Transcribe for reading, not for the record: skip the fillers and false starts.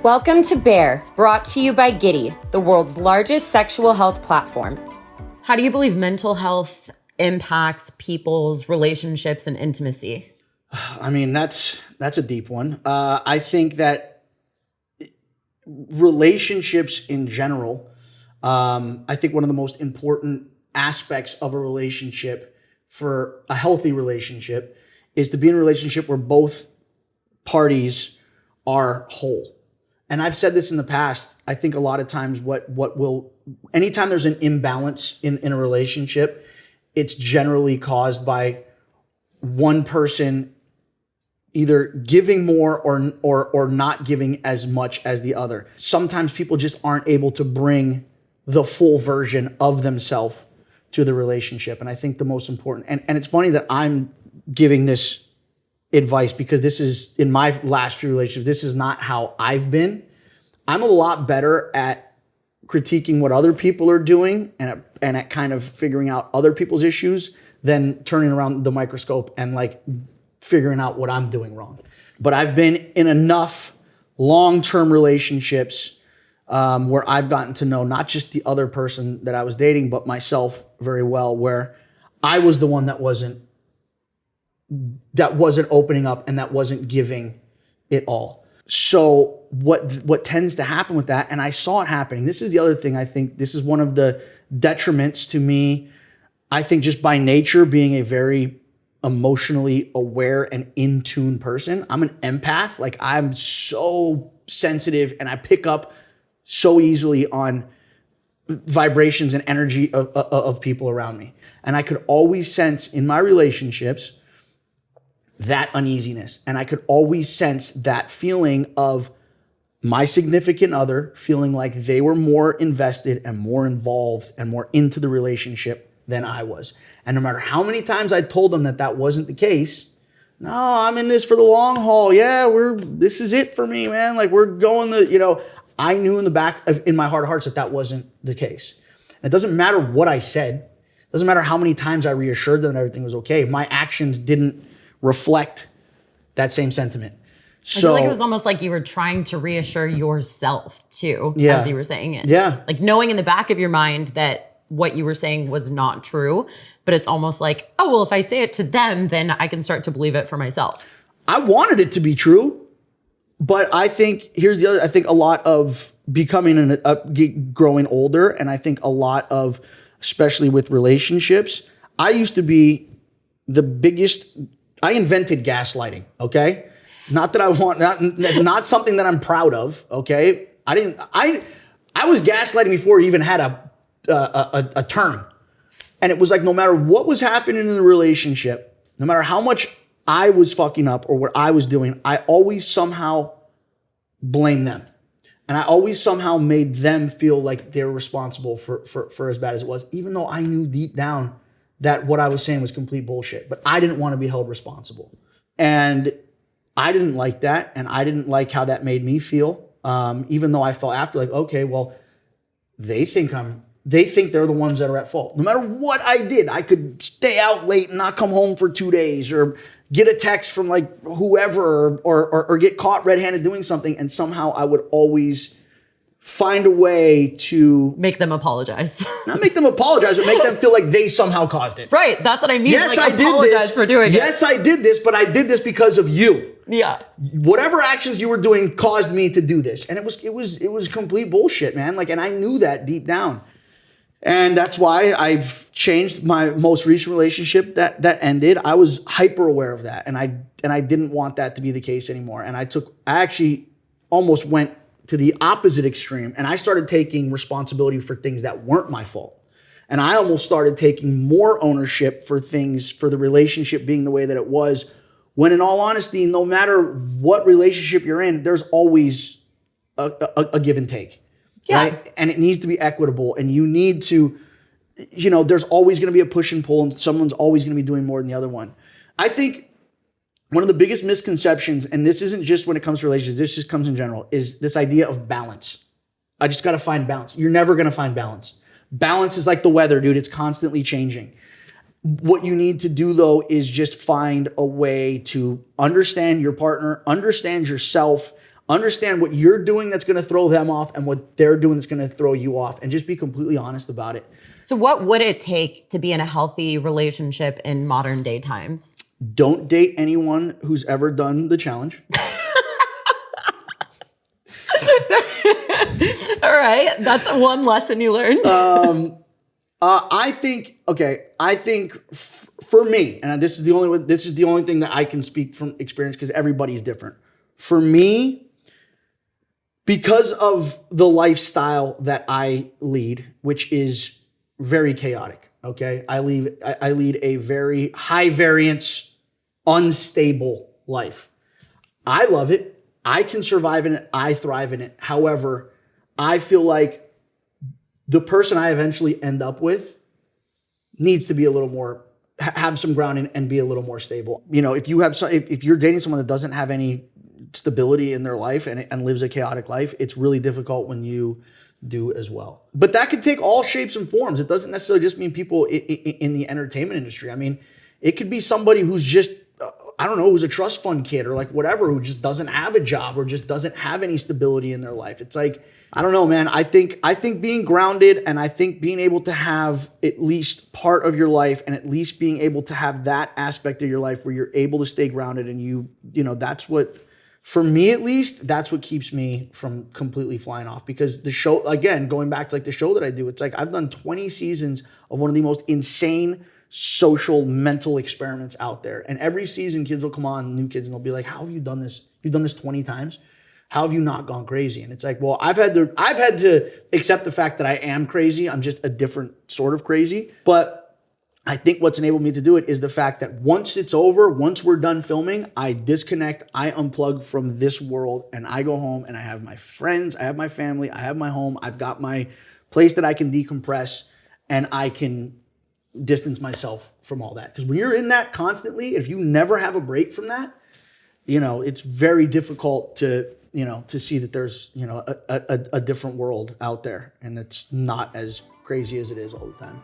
Welcome to Bear, brought to you by Giddy, the world's largest sexual health platform. How do you believe mental health impacts people's relationships and intimacy? I mean, that's a deep one. I think that relationships in general, I think one of the most important aspects of a relationship, for a healthy relationship, is to be in a relationship where both parties are whole. And I've said this in the past. I think a lot of times anytime there's an imbalance in a relationship, it's generally caused by one person either giving more or not giving as much as the other. Sometimes people just aren't able to bring the full version of themselves to the relationship. And I think the most important, and it's funny that I'm giving this advice because this is, in my last few relationships, this is not how I've been. I'm a lot better at critiquing what other people are doing and at kind of figuring out other people's issues than turning around the microscope and like figuring out what I'm doing wrong. But I've been in enough long-term relationships where I've gotten to know not just the other person that I was dating, but myself very well, where I was the one that wasn't opening up and that wasn't giving it all. So what tends to happen with that, and I saw it happening. This is the other thing. I think this is one of the detriments to me. I think just by nature, being a very emotionally aware and in tune person, I'm an empath. Like, I'm so sensitive and I pick up so easily on vibrations and energy of people around me. And I could always sense in my relationships that uneasiness. And I could always sense that feeling of my significant other feeling like they were more invested and more involved and more into the relationship than I was. And no matter how many times I told them that wasn't the case, no, I'm in this for the long haul. Yeah, this is it for me, man. Like, we're going I knew in the back in my heart of hearts that wasn't the case. And it doesn't matter what I said. It doesn't matter how many times I reassured them that everything was okay. My actions didn't reflect that same sentiment. I feel like it was almost like you were trying to reassure yourself too, as you were saying it. Yeah. Like knowing in the back of your mind that what you were saying was not true, but it's almost like, oh, well, if I say it to them, then I can start to believe it for myself. I wanted it to be true, but I think here's the other, I think a lot of growing older, and I think a lot of, especially with relationships, I used to be the biggest, I invented gaslighting, okay? Not that I want, not something that I'm proud of, okay? I was gaslighting before we even had a term. And it was like, no matter what was happening in the relationship, no matter how much I was fucking up or what I was doing, I always somehow blamed them. And I always somehow made them feel like they were responsible for as bad as it was, even though I knew deep down that what I was saying was complete bullshit. But I didn't want to be held responsible. And I didn't like that. And I didn't like how that made me feel. Even though I felt after, like, okay, well, they think they're the ones that are at fault. No matter what I did, I could stay out late and not come home for 2 days, or get a text from like whoever, or get caught red-handed doing something. And somehow I would always find a way to make them apologize. Not make them apologize, but make them feel like they somehow caused it. Right. That's what I mean. Yes, like, I did apologize for doing it. Yes, I did this, but I did this because of you. Yeah. Whatever actions you were doing caused me to do this. And it was complete bullshit, man. Like, and I knew that deep down. And that's why I've changed my most recent relationship that ended. I was hyper aware of that. And I didn't want that to be the case anymore. And I actually almost went to the opposite extreme. And I started taking responsibility for things that weren't my fault. And I almost started taking more ownership for things, for the relationship being the way that it was, when in all honesty, no matter what relationship you're in, there's always a give and take. Yeah. Right? And it needs to be equitable. And you need to, there's always going to be a push and pull, and someone's always going to be doing more than the other one. I think one of the biggest misconceptions, and this isn't just when it comes to relationships, this just comes in general, is this idea of balance. I just got to find balance. You're never going to find balance. Balance is like the weather, dude. It's constantly changing. What you need to do, though, is just find a way to understand your partner, understand yourself, Understand what you're doing that's going to throw them off and what they're doing that's going to throw you off, and just be completely honest about it. So what would it take to be in a healthy relationship in modern day times? Don't date anyone who's ever done the challenge. All right, that's one lesson you learned. I think for me, and this is the only thing that I can speak from experience because everybody's different. For me, because of the lifestyle that I lead, which is very chaotic, okay? I lead a very high variance, unstable life. I love it. I can survive in it. I thrive in it. However, I feel like the person I eventually end up with needs to be a little more, have some grounding and be a little more stable. You know, if you're dating someone that doesn't have any stability in their life and lives a chaotic life, it's really difficult when you do as well. But that could take all shapes and forms. It doesn't necessarily just mean people in the entertainment industry. I mean, it could be somebody who's just, I don't know, who's a trust fund kid or like whatever, who just doesn't have a job or just doesn't have any stability in their life. It's like, I don't know, man. I think being grounded and I think being able to have at least part of your life and at least being able to have that aspect of your life where you're able to stay grounded and you know, that's what, for me at least, that's what keeps me from completely flying off. Because the show, again, going back to like the show that I do, it's like I've done 20 seasons of one of the most insane social mental experiments out there. And every season kids will come on, new kids, and they'll be like, how have you done this? You've done this 20 times? How have you not gone crazy? And it's like, well, I've had to accept the fact that I am crazy. I'm just a different sort of crazy. But I think what's enabled me to do it is the fact that once it's over, once we're done filming, I disconnect, I unplug from this world, and I go home and I have my friends, I have my family, I have my home, I've got my place that I can decompress, and I can distance myself from all that. Because when you're in that constantly, if you never have a break from that, you know, it's very difficult to see that there's, you know, a different world out there, and it's not as crazy as it is all the time.